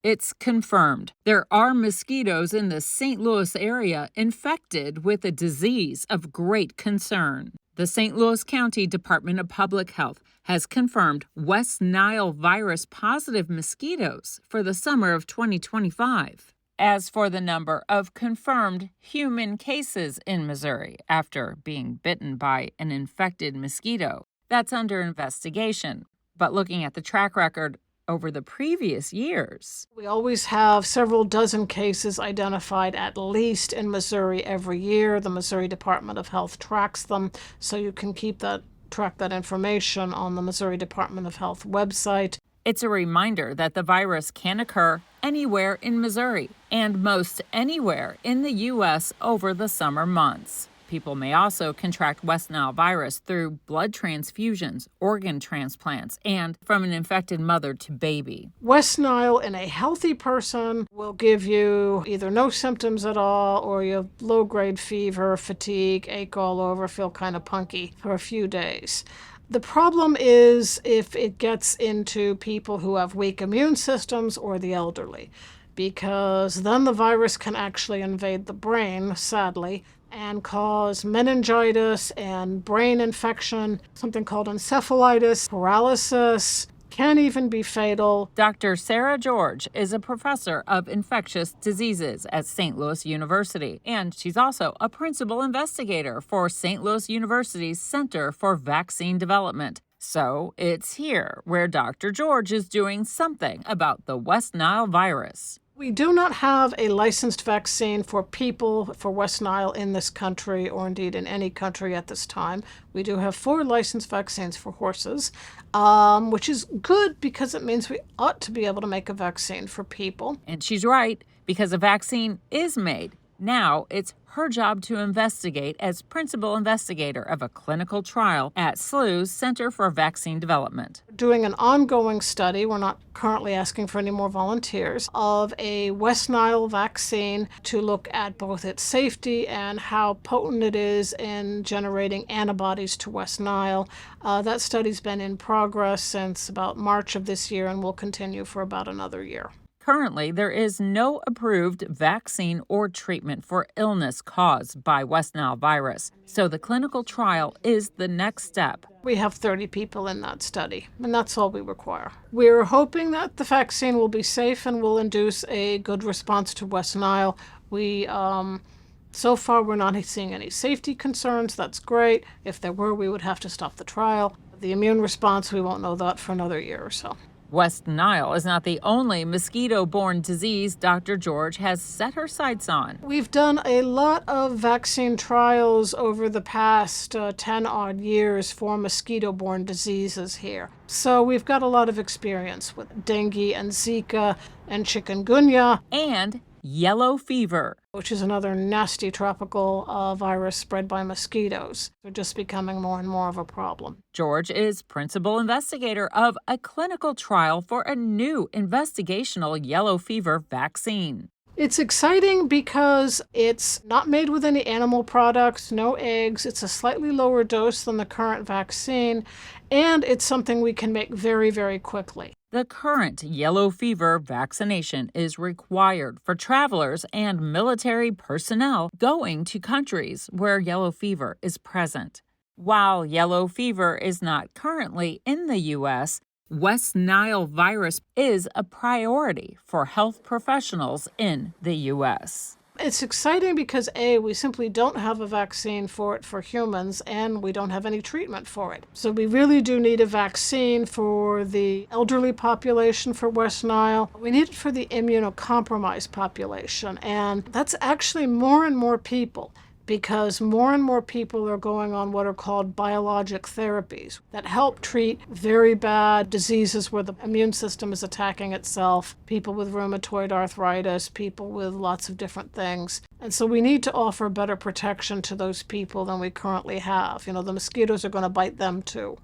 It's confirmed. There are mosquitoes in the St. Louis area infected with a disease of great concern. The St. Louis County Department of Public Health has confirmed West Nile virus positive mosquitoes for the summer of 2025. As for the number of confirmed human cases in Missouri after being bitten by an infected mosquito, that's under investigation. But looking at the track record over the previous years, we always have several dozen cases identified at least in Missouri every year. The Missouri Department of Health tracks them, so you can track that information on the Missouri Department of Health website. It's a reminder that the virus can occur anywhere in Missouri and most anywhere in the U.S. over the summer months. People may also contract West Nile virus through blood transfusions, organ transplants, and from an infected mother to baby. West Nile in a healthy person will give you either no symptoms at all, or you have low-grade fever, fatigue, ache all over, feel kind of punky for a few days. The problem is if it gets into people who have weak immune systems or the elderly, because then the virus can actually invade the brain, sadly, and cause meningitis and brain infection, something called encephalitis, paralysis, can even be fatal. Dr. Sarah George is a professor of infectious diseases at St. Louis University, and she's also a principal investigator for St. Louis University's Center for Vaccine Development. So it's here where Dr. George is doing something about the West Nile virus. We do not have a licensed vaccine for people for West Nile in this country, or indeed in any country at this time. We do have 4 licensed vaccines for horses, which is good because it means we ought to be able to make a vaccine for people. And she's right, because a vaccine is made. Now it's her job to investigate as principal investigator of a clinical trial at SLU's Center for Vaccine Development. Doing an ongoing study, we're not currently asking for any more volunteers, of a West Nile vaccine to look at both its safety and how potent it is in generating antibodies to West Nile. That study's been in progress since about March of this year and will continue for about another year. Currently, there is no approved vaccine or treatment for illness caused by West Nile virus, so the clinical trial is the next step. We have 30 people in that study, and that's all we require. We're hoping that the vaccine will be safe and will induce a good response to West Nile. So far, we're not seeing any safety concerns. That's great. If there were, we would have to stop the trial. The immune response, we won't know that for another year or so. West Nile is not the only mosquito-borne disease Dr. George has set her sights on. We've done a lot of vaccine trials over the past 10-odd years for mosquito-borne diseases here. So we've got a lot of experience with dengue and Zika and chikungunya. And yellow fever, which is another nasty tropical virus spread by mosquitoes. They're just becoming more and more of a problem. George is principal investigator of a clinical trial for a new investigational yellow fever vaccine. It's exciting because it's not made with any animal products, no eggs. It's a slightly lower dose than the current vaccine, and it's something we can make very, very quickly. The current yellow fever vaccination is required for travelers and military personnel going to countries where yellow fever is present. While yellow fever is not currently in the U.S., West Nile virus is a priority for health professionals in the U.S. It's exciting because, A, we simply don't have a vaccine for it for humans, and we don't have any treatment for it. So we really do need a vaccine for the elderly population for West Nile. We need it for the immunocompromised population, and that's actually more and more people, because more and more people are going on what are called biologic therapies that help treat very bad diseases where the immune system is attacking itself, people with rheumatoid arthritis, people with lots of different things. And so we need to offer better protection to those people than we currently have. The mosquitoes are going to bite them too.